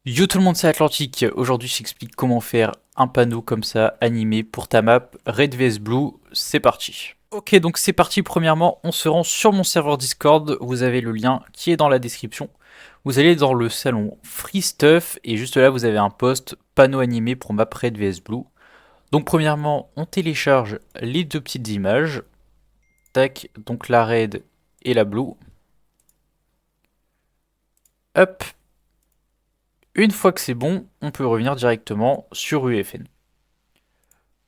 Yo tout le monde, c'est Atlantique. Aujourd'hui, je t'explique comment faire un panneau comme ça, animé pour ta map Red vs Blue. C'est parti. Ok, donc c'est parti. Premièrement, on se rend sur mon serveur Discord. Vous avez le lien qui est dans la description. Vous allez dans le salon Free Stuff et juste là, vous avez un post panneau animé pour map Red vs Blue. Donc premièrement, on télécharge les deux petites images. Tac, donc la Red et la Blue. Hop. Une fois que c'est bon, on peut revenir directement sur UEFN.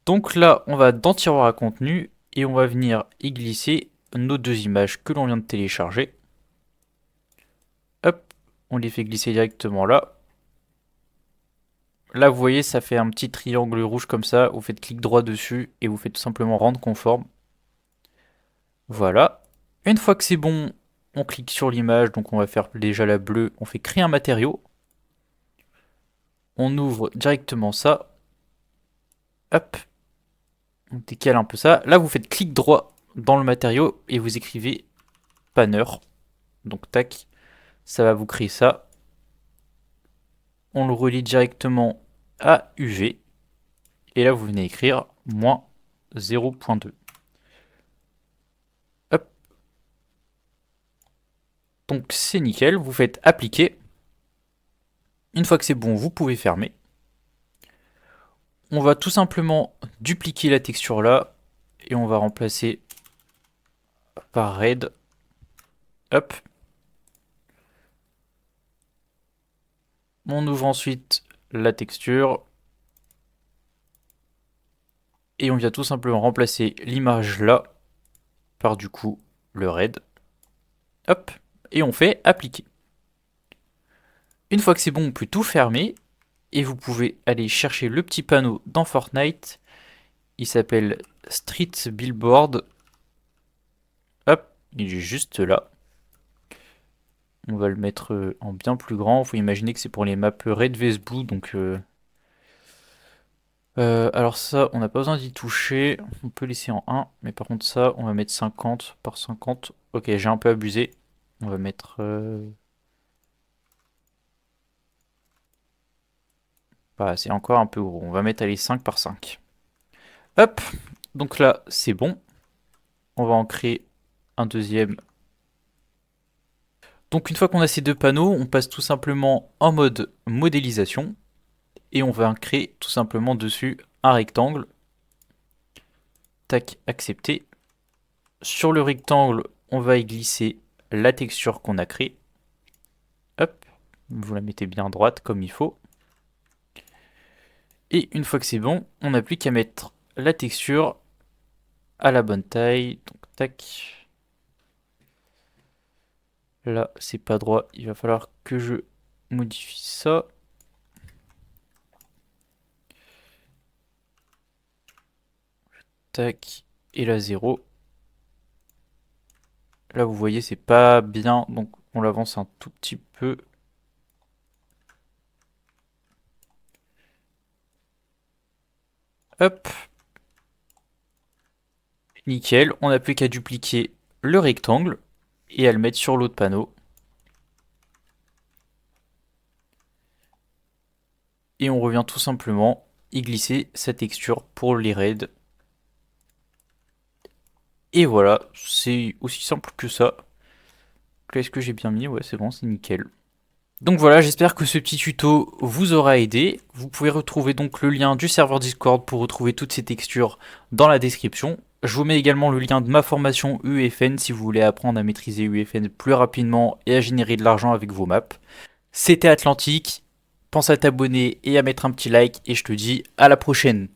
Donc là, on va dans tiroir à contenu et on va venir y glisser nos deux images que l'on vient de télécharger. Hop, on les fait glisser directement là. Là, vous voyez, ça fait un petit triangle rouge comme ça. Vous faites clic droit dessus et vous faites tout simplement rendre conforme. Voilà. Une fois que c'est bon, on clique sur l'image. Donc on va faire déjà la bleue. On fait créer un matériau. On ouvre directement ça. Hop, on décale un peu ça. Là, vous faites clic droit dans le matériau et vous écrivez panner. Donc tac, ça va vous créer ça. On le relie directement à UV. Et là, vous venez écrire moins 0.2. Hop. Donc c'est nickel, vous faites appliquer. Une fois que c'est bon, vous pouvez fermer. On va tout simplement dupliquer la texture là. Et on va remplacer par red. Hop. On ouvre ensuite la texture. Et on vient tout simplement remplacer l'image là par du coup le red. Hop. Et on fait appliquer. Une fois que c'est bon, on peut tout fermer. Et vous pouvez aller chercher le petit panneau dans Fortnite. Il s'appelle Street Billboard. Hop, il est juste là. On va le mettre en bien plus grand. Faut imaginer que c'est pour les maps Red vs Blue. Donc, alors ça, on n'a pas besoin d'y toucher. On peut laisser en 1. Mais par contre ça, on va mettre 50 par 50. Ok, j'ai un peu abusé. On va mettre... Bah, c'est encore un peu gros. On va mettre allez, 5 par 5. Hop, donc là, c'est bon. On va en créer un deuxième. Donc une fois qu'on a ces deux panneaux, on passe tout simplement en mode modélisation. Et on va créer tout simplement dessus un rectangle. Tac, accepter. Sur le rectangle, on va y glisser la texture qu'on a créée. Hop, vous la mettez bien droite comme il faut. Et une fois que c'est bon, on n'a plus qu'à mettre la texture à la bonne taille. Donc tac. Là, c'est pas droit. Il va falloir que je modifie ça. Tac. Et la 0. Là, vous voyez, c'est pas bien. Donc, on l'avance un tout petit peu. Hop. Nickel. On n'a plus qu'à dupliquer le rectangle et à le mettre sur l'autre panneau. Et on revient tout simplement y glisser sa texture pour les raids. Et voilà, c'est aussi simple que ça. Est-ce que j'ai bien mis? Ouais, c'est bon, c'est nickel. Donc voilà, j'espère que ce petit tuto vous aura aidé. Vous pouvez retrouver donc le lien du serveur Discord pour retrouver toutes ces textures dans la description. Je vous mets également le lien de ma formation UEFN si vous voulez apprendre à maîtriser UEFN plus rapidement et à générer de l'argent avec vos maps. C'était Atlantique, pense à t'abonner et à mettre un petit like et je te dis à la prochaine.